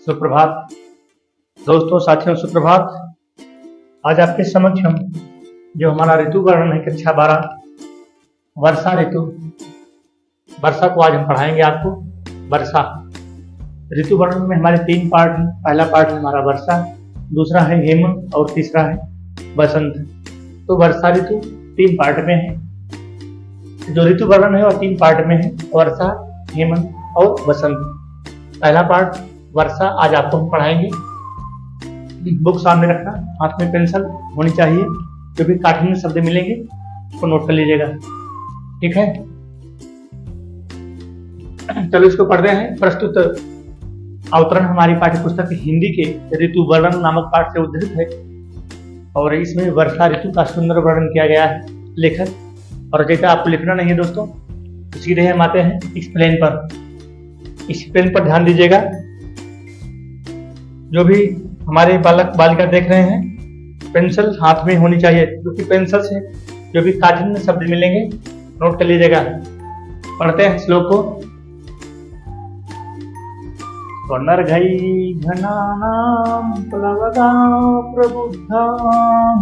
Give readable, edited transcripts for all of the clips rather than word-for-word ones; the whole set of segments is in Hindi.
सुप्रभात दोस्तों, साथियों, सुप्रभात। आज आपके समक्ष हम जो हमारा ऋतु वर्णन है कक्षा 12 वर्षा ऋतु, वर्षा को आज हम पढ़ाएंगे आपको। वर्षा ऋतु वर्णन में हमारे 3 पार्ट हैं। पहला पार्ट है हमारा वर्षा, दूसरा है हेमंत और तीसरा है बसंत। तो वर्षा ऋतु 3 पार्ट में है। जो ऋतु वर्णन है और 3 पार्ट में है, वर्षा, हेमंत और बसंत। पहला पार्ट वर्षा आज आपको हम पढ़ाएंगे। बुक सामने रखना, हाथ में पेंसिल होनी चाहिए। जो भी कठिन शब्द मिलेंगे उसको नोट कर लीजिएगा, ठीक है। चलो इसको पढ़ते हैं। प्रस्तुत अवतरण हमारी पाठ्य पुस्तक हिंदी के ऋतु वर्णन नामक पाठ से उद्धृत है और इसमें वर्षा ऋतु का सुंदर वर्णन किया गया है। लेखक और रचयिता आपको लिखना नहीं है दोस्तों, तो सीधे हम आते हैं एक्सप्लेन पर। एक्सप्लेन पर ध्यान दीजिएगा। जो भी हमारे बालक बालिका देख रहे हैं, पेंसिल हाथ में होनी चाहिए, क्योंकि पेंसिल से जो भी काठिन्य शब्द मिलेंगे नोट कर लीजिएगा। पढ़ते हैं श्लोक को। स्वनर्घई घनानां प्लवगा प्रबुद्धा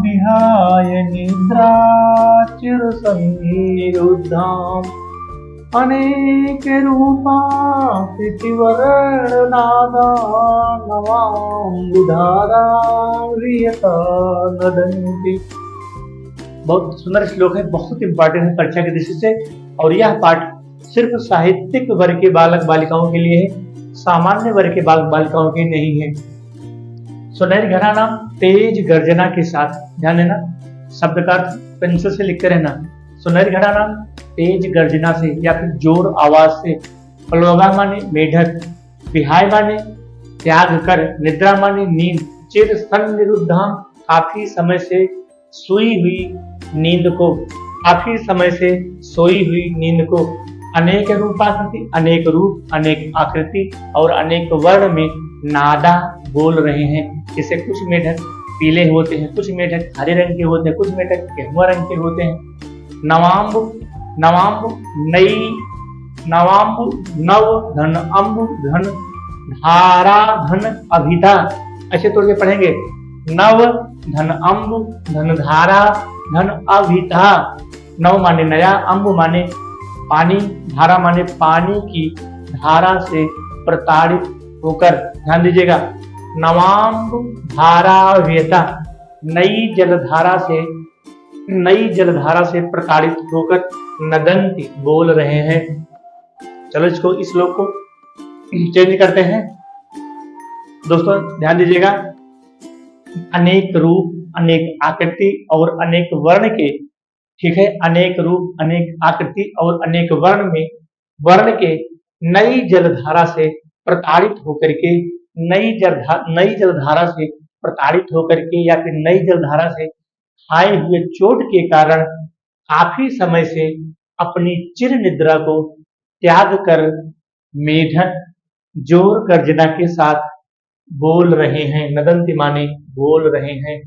विहाय निद्रा चिरसन्निरुद्धाम् अनेक रूपा पृथिवर्णनादा नवाम्बुधारा वियता नदन्ति। बहुत सुंदर श्लोक है, बहुत इंपॉर्टेंट है परीक्षा की दृष्टि से। और यह पाठ सिर्फ साहित्यिक वर्ग के बालक बालिकाओं के लिए है, सामान्य वर्ग के बालक बालिकाओं के नहीं है। सुनहरी घना नाम तेज गर्जना के साथ, ध्यान देना, शब्द का पेंसिल से लिखते रहना। सुनहरी घना नाम तेज गर्जना से या फिर जोर आवाज से, प्लवगा माने मेढक, विहाय माने त्याग कर, निद्रा माने नींद, चिर सन्निरुद्धाम काफी समय से सोई हुई नींद को, काफी समय से सोई हुई नींद को, अनेक रूपाकृति, अनेक रूप, अनेक आकृति और अनेक वर्ण में नादा बोल रहे हैं। जैसे कुछ मेढक पीले होते हैं, कुछ मेढक हरे रंग के होते हैं, कुछ मेढक गेहुआ रंग के होते हैं। नवाम्ब, नवाम्ब नई, नवाम्ब नव, धन अम्ब धन, धारा धन अभिधा। ऐसे तोड़ के पढ़ेंगे। नव धन अम्ब धन धारा धन अभिधा। नव माने नया, अम्ब माने पानी, धारा माने पानी की धारा से प्रताड़ित होकर, ध्यान दीजिएगा, नवाम्ब धारा व्यता, नई जलधारा से प्रताड़ित होकर नदंती बोल रहे हैं। चलो इसको, इस श्लोक को चेंज करते हैं दोस्तों, ध्यान दीजिएगा। अनेक रूप, अनेक आकृति और अनेक वर्ण के, ठीक है, अनेक रूप, अनेक आकृति और अनेक वर्ण में, वर्ण के नई जलधारा से प्रताड़ित होकर के, नई जलधारा से प्रताड़ित होकर के या फिर नई जलधारा से खाए हुए चोट के कारण काफी समय से अपनी चिर निद्रा को त्याग कर मेढक जोर गर्जना के साथ बोल रहे हैं। नदंती माने बोल रहे हैं।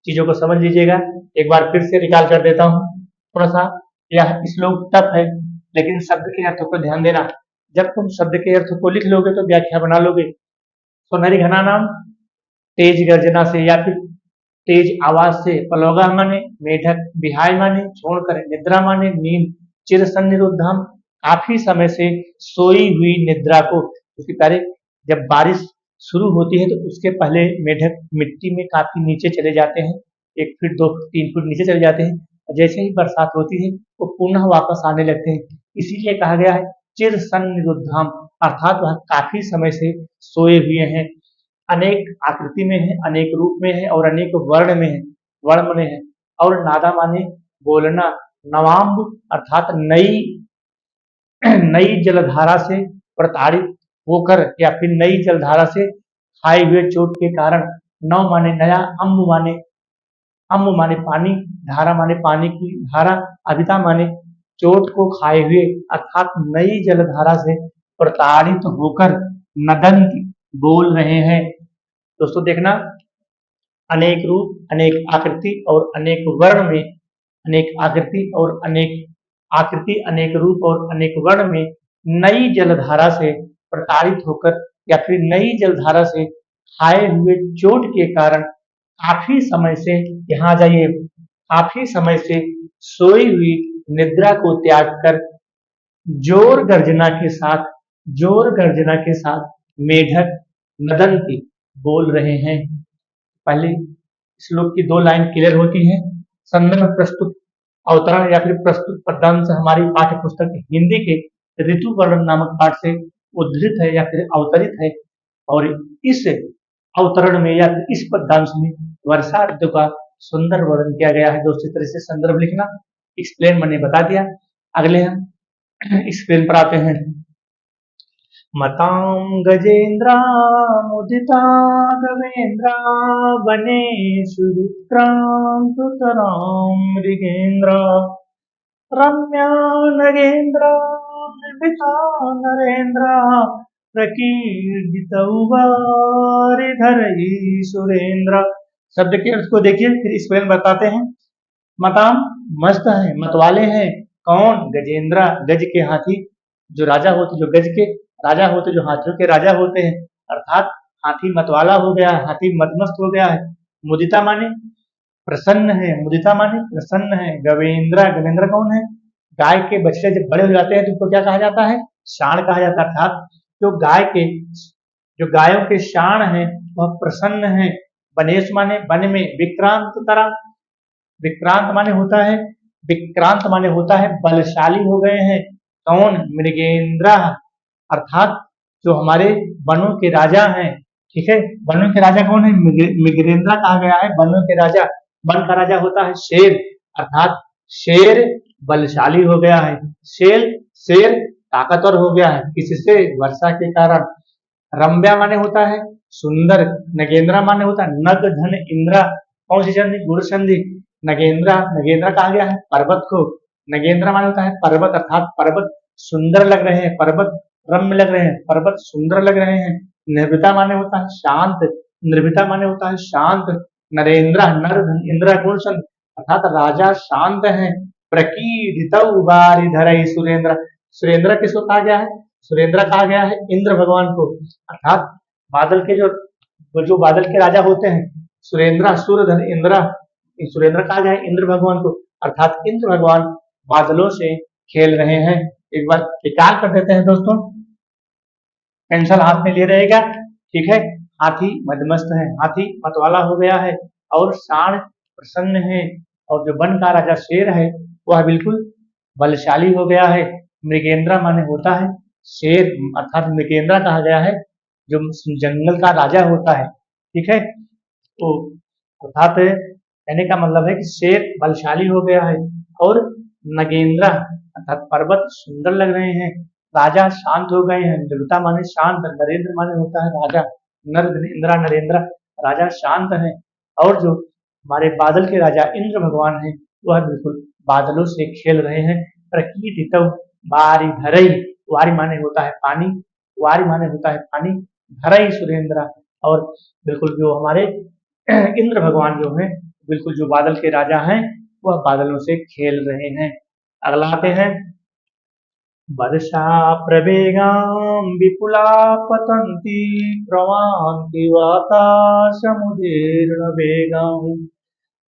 चीजों को समझ लीजिएगा। एक बार फिर से रिकॉल कर देता हूँ। थोड़ा सा यह श्लोक टफ है, लेकिन शब्द के अर्थों पर ध्यान देना। जब तुम शब्द के अर्थ को लिख लोगे तो व्याख्या बना लोगे। सुनहरी घना नाम तेज गर्जना से या फिर तेज आवाज से, प्लवगा माने मेढक, विहाय माने छोड़कर, निद्रा माने नींद, चिर सन्निरुद्धाम काफी समय से सोई हुई निद्रा को। क्योंकि पहले जब बारिश शुरू होती है तो उसके पहले मेढक मिट्टी में काफी नीचे चले जाते हैं, 1 फीट 2 फीट 3 फीट नीचे चले जाते हैं। जैसे ही बरसात होती है वो पुनः वापस आने लगते हैं। इसीलिए कहा गया है चिर सन्निरुद्धाम, अर्थात वह काफी समय से सोए हुए हैं। अनेक आकृति में है, अनेक रूप में है और अनेक वर्ण में है, वर्ण में है। और नादा माने बोलना। नवाम्ब अर्थात नई जलधारा से प्रताड़ित होकर या फिर नई जलधारा से खाए हुए चोट के कारण। नव माने नया, अम्ब माने पानी, धारा माने पानी की धारा, अभिता माने चोट को खाए हुए, अर्थात नई जलधारा से प्रताड़ित होकर नदंती बोल रहे हैं। दोस्तों देखना, अनेक रूप, अनेक आकृति और अनेक वर्ण में, अनेक आकृति और अनेक रूप और अनेक वर्ण में नई जलधारा से प्रताड़ित होकर या फिर नई जलधारा से खाए हुए चोट के कारण काफी समय से, यहाँ जाइए, काफी समय से सोई हुई निद्रा को त्याग कर जोर गर्जना के साथ, जोर गर्जना के साथ मेढक नदंती बोल रहे हैं। पहले श्लोक की 2 लाइन क्लियर होती है। संदर्भ प्रस्तुत अवतरण या फिर प्रस्तुत पदांश हमारी पाठ्य पुस्तक हिंदी के ऋतु वर्णन नामक पाठ से उद्धृत है या फिर अवतरित है, और इस अवतरण में या फिर इस पदांश में वर्षा ऋतु का सुंदर वर्णन किया गया है। दोस्तों, इस तरह से संदर्भ लिखना, एक्सप्लेन मैंने बता दिया। अगले हम एक्सप्लेन पर आते हैं। मतां गजेन्द्रा मुदिता गवेन्द्रा वने सुरुक्रान्तुतरां मृगेन्द्रा रम्या नगेन्द्रा निर्भिता नरेन्द्रा प्रकीर्तितौ वारिधरैः सुरेन्द्र। शब्द के अर्थ को देखिए, फिर एक्सप्लेन बताते हैं। मताम मस्त है, मतवाले हैं। कौन? गजेंद्रा, गज के हाथी, जो राजा होते, जो गज के राजा होते, जो हाथियों के राजा होते हैं, अर्थात हाथी मतवाला हो गया है, हाथी मतमस्त हो गया है। मुदिता माने प्रसन्न है, मुदिता माने प्रसन्न है। गवेंद्रा, गवेंद्र कौन है? गाय के बछड़े जब बड़े हो जाते हैं तो उनको क्या कहा जाता है? शाण कहा जाता है। अर्थात जो गायों के शाण है वह प्रसन्न है। बनेश माने वन में, विक्रांत तरह, विक्रांत माने होता है, विक्रांत माने होता है बलशाली हो गए हैं। कौन? मृगेंद्र, अर्थात जो हमारे वनों के राजा हैं। ठीक है, वनों के राजा कौन है? मृगेंद्र कहा गया है वनों के राजा। वन का राजा होता है शेर, अर्थात शेर बलशाली हो गया है। शेर ताकतवर हो गया है, किससे? वर्षा के कारण। रम्या माने होता है सुंदर, नगेंद्रा माने होता है नग धन इंद्रा। कौन सी संधि? गुण संधि। नगेंद्रा कहा गया है पर्वत को। नगेंद्रा माने होता है पर्वत, अर्थात पर्वत सुंदर लग रहे हैं, पर्वत रम्य लग रहे हैं, पर्वत सुंदर लग रहे हैं। निर्भीता माने होता है शांत, निर्भीता माने होता है शांत। नरेंद्र, नर धन इंद्रा गुण संधि, अर्थात राजा शांत है। प्रकीर्तितौ वारिधरैः सुरेंद्र, सुरेंद्र किसको कहा गया है? सुरेंद्र कहा गया है इंद्र भगवान को, अर्थात बादल के जो बादल के राजा होते हैं, सुरेंद्र, सूर्यधन इंद्र, सुरेंद्र कहा गया है इंद्र भगवान को, अर्थात इंद्र भगवान बादलों से खेल रहे हैं। एक बार विचार कर देते हैं दोस्तों, पेंसिल हाथ में लिए रहेगा। ठीक है, हाथी मदमस्त है, हाथी मतवाला हो गया है, और साण प्रसन्न है, और जो वन का राजा शेर है वह बिल्कुल बलशाली हो गया है। मृगेंद्र माने होता है शेर, अर्थात मृगेंद्र कहा गया है जो जंगल का राजा होता है। ठीक है, तो अर्थात कहने का मतलब है कि शेर बलशाली हो गया है, और नगेंद्र अर्थात पर्वत सुंदर लग रहे हैं, राजा शांत हो गए हैं। देवता माने शांत, नरेंद्र माने होता है राजा, नर इंद्रा नरेंद्र, राजा शांत है। और जो हमारे बादल के राजा इंद्र भगवान है वह बिल्कुल बादलों से खेल रहे हैं। प्रकीर्तितौ वारिधरैः, वारी माने होता है पानी, वारी माने होता है पानी, धरैः सुरेंद्र, और बिल्कुल जो हमारे इंद्र भगवान जो हैं, बिल्कुल जो बादल के राजा हैं वह बादलों से खेल रहे हैं। अगला आते हैं, वर्षा प्रवेगां विपुला पतन्ति प्रवान्ति वातासमुदीर्ण वेगां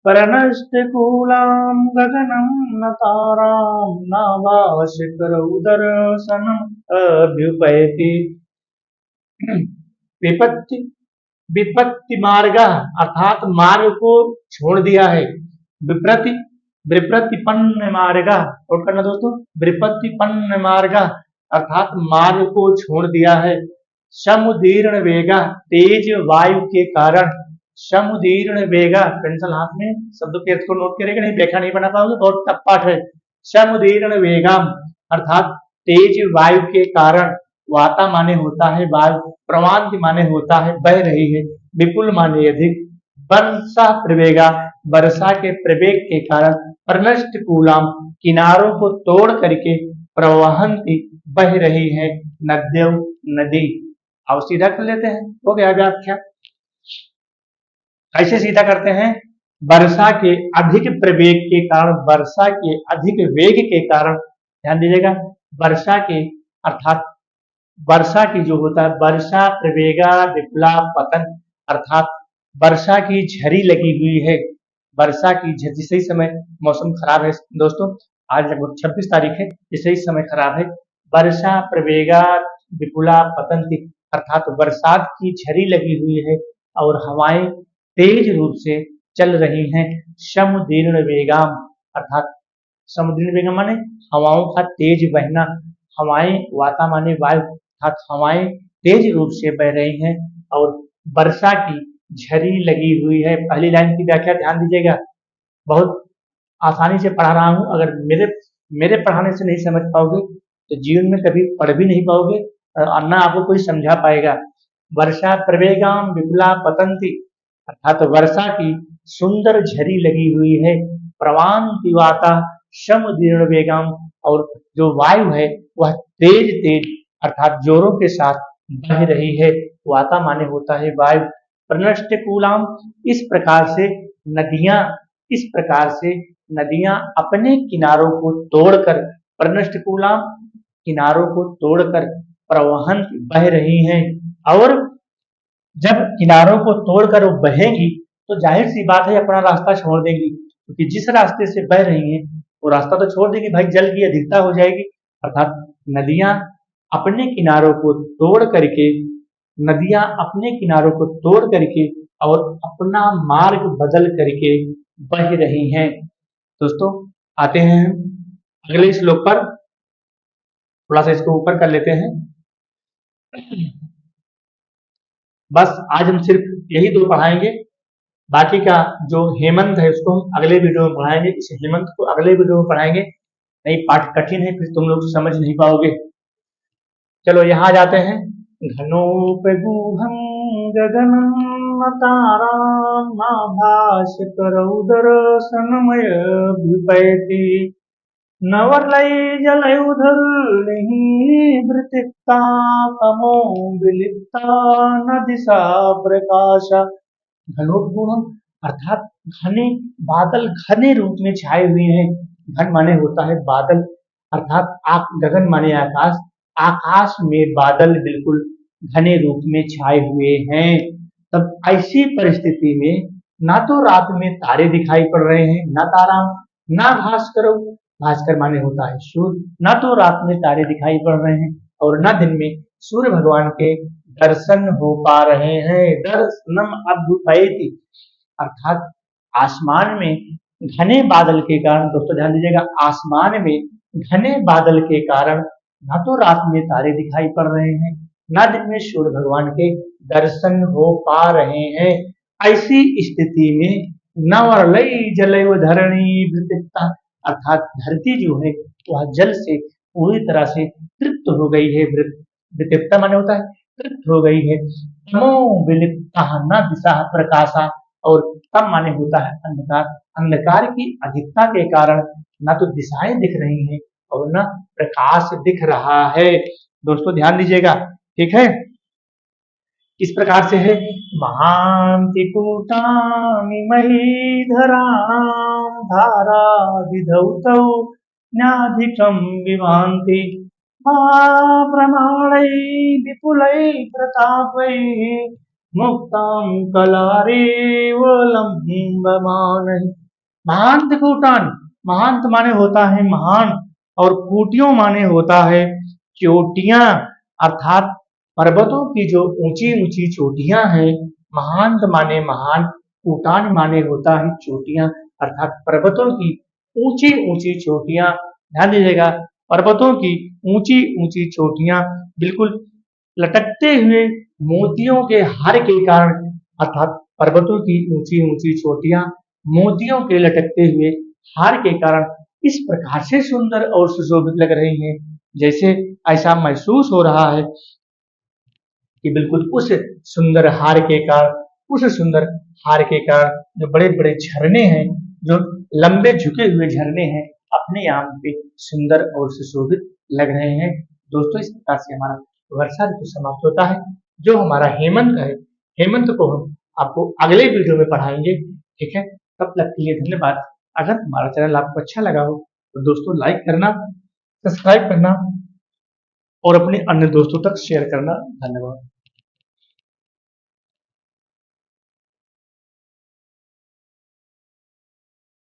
परनष्टकूलां गगनं न तारां नावाशिखरौ दर्शनम् अभ्युपैति। विपत्ति विपत्ति मार्ग, अर्थात मार्ग को छोड़ दिया है। विप्रतिपन्न मार्ग, नोट करना दोस्तों, विप्रतिपन्न मार्ग अर्थात मार्ग को छोड़ दिया है। समुदीर्ण वेगा, तेज वायु के कारण। समुदीर्ण वेगा, पेंसिल हाथ में, शब्दों के अर्थ को नोट करेगा, नहीं व्याख्या नहीं बना पाओगे, बहुत टफ पाठ है। समुदीर्ण वेगाम अर्थात तेज वायु के कारण। वाता माने होता है वायु, प्रवांति माने होता है बह रही है, विपुल माने अधिक। वर्षा प्रवेगा, वर्षा के प्रवेग के कारण। प्रनष्ट कूलाम, किनारों को तोड़ करके। प्रवहंती, बह रही है। नद्यों, नदी। अब सीधा कर लेते हैं, हो गया व्याख्या। कैसे सीधा करते हैं? वर्षा के अधिक प्रवेग के कारण, वर्षा के अधिक वेग के कारण, ध्यान दीजिएगा, वर्षा के अर्थात वर्षा की जो होता है, वर्षा प्रवेगा विपुला पतन, अर्थात वर्षा की झरी लगी हुई है। वर्षा की जिस समय मौसम खराब है दोस्तों, आज लगभग 26 तारीख है, जिससे इस समय खराब है। वर्षा प्रवेगा विपुला पतंती, अर्थात बरसात की झरी लगी हुई है और हवाएं तेज रूप से चल रही हैं। समुदीर्ण वेगाम, अर्थात समुद्री वेगम माने हवाओं का तेज बहना। हवाएं, वाता माने वायु, अर्थात हवाएं तेज रूप से बह रही हैं और वर्षा की झरी लगी हुई है। पहली लाइन की व्याख्या ध्यान दीजिएगा, बहुत आसानी से पढ़ा रहा हूं। अगर मेरे मेरे पढ़ाने से नहीं समझ पाओगे तो जीवन में कभी पढ़ भी नहीं पाओगे और ना आपको कोई समझा पाएगा। वर्षा प्रवेगाम विपुला पतंती, अर्थात वर्षा की सुंदर झरी लगी हुई है। प्रवान्ति वाता समुदीर्ण वेगम, और जो वायु है वह तेज तेज अर्थात जोरों के साथ बह रही है। वाता माने होता है वायु। प्रनष्ट कूलाम, नदियां इस प्रकार से नदियां अपने किनारों को तोड़कर, प्रनष्ट कूलाम किनारों को तोड़कर प्रवहन बह रही हैं। और जब किनारों को तोड़कर वो बहेगी तो जाहिर सी बात है अपना रास्ता छोड़ देगी, क्योंकि जिस रास्ते से बह रही हैं वो रास्ता तो छोड़ देगी भाई, जल की अधिकता हो जाएगी। अर्थात नदियां अपने किनारों को तोड़ करके नदियां अपने किनारों को तोड़ करके और अपना मार्ग बदल करके बह रही हैं। दोस्तों आते हैं अगले श्लोक पर, थोड़ा सा इसको ऊपर कर लेते हैं। बस आज हम सिर्फ यही दो पढ़ाएंगे, बाकी का जो हेमंत है उसको हम अगले वीडियो में पढ़ाएंगे। इस हेमंत को अगले वीडियो में पढ़ाएंगे, नहीं पाठ कठिन है, फिर तुम लोग समझ नहीं पाओगे। चलो यहाँ जाते हैं। घनोपगूहं गगनं तारानाभास्करौदरसनमयभूपैति नवलैजलैर्धरणिः वृत्तिता तमो विलिप्ता न दिशा प्रकाश। घनोपगूहं, अर्थात घने बादल घने रूप में छाए हुए हैं। घन माने होता है बादल, अर्थात गगन माने आकाश, आकाश में बादल बिल्कुल घने रूप में छाए हुए हैं। तब ऐसी परिस्थिति में ना तो रात में तारे दिखाई पड़ रहे हैं, ना तारा, ना भास्कर, भास्कर माने होता है सूर्य, ना तो रात में तारे दिखाई पड़ रहे हैं और ना दिन में सूर्य भगवान के दर्शन हो पा रहे हैं। दर्शनम अभ्युपैति, अर्थात आसमान में घने बादल के कारण, दोस्तों ध्यान दीजिएगा, आसमान में घने बादल के कारण ना तो रात में तारे दिखाई पड़ रहे हैं, ना दिन में सूर्य भगवान के दर्शन हो पा रहे हैं। ऐसी स्थिति में नवलय जलय धरणी वृत्तिता, अर्थात धरती जो है वह जल से पूरी तरह से तृप्त हो गई है। वृत्तिता माने होता है तृप्त हो गई है। तमो विलिप्ता न दिशा प्रकाशा, और तम माने होता है अंधकार, अंधकार की अधिकता के कारण न तो दिशाएं दिख रही हैं और न प्रकाश दिख रहा है। दोस्तों ध्यान दीजिएगा, ठीक है। इस प्रकार से है महांति कूटानि महीधराणां धारा विधौतौ न्याधिकं विभान्ति महाप्रमाणै विपुलै प्रतापै मुक्तां कलारेव लम्बमानै। महांत कूटान, महांत माने होता है महान, और कूटियों माने होता है चोटियां, अर्थात पर्वतों की जो ऊंची ऊंची चोटियां हैं। महांत माने महान, कूटान माने होता है चोटियां, अर्थात पर्वतों की ऊंची ऊंची चोटियां। ध्यान दीजिएगा, पर्वतों की ऊंची ऊंची चोटियां बिल्कुल लटकते हुए मोतियों के हार के कारण, अर्थात पर्वतों की ऊंची ऊंची चोटियां मोतियों के लटकते हुए हार के कारण इस प्रकार से सुंदर और सुशोभित लग रही हैं, जैसे ऐसा महसूस हो रहा है कि बिल्कुल उस सुंदर हार के कारण, उस सुंदर हार के कारण जो बड़े बड़े झरने हैं, जो लंबे झुके हुए झरने हैं, अपने आप पे सुंदर और सुशोभित लग रहे हैं। दोस्तों इस प्रकार से हमारा वर्षा ऋतु समाप्त होता है। जो हमारा हेमंत है, हेमंत को हम आपको अगले वीडियो में पढ़ाएंगे, ठीक है। तब तक के लिए धन्यवाद। अगर हमारा चैनल आपको अच्छा लगा हो तो दोस्तों लाइक करना, सब्सक्राइब करना और अपने अन्य दोस्तों तक शेयर करना। धन्यवाद।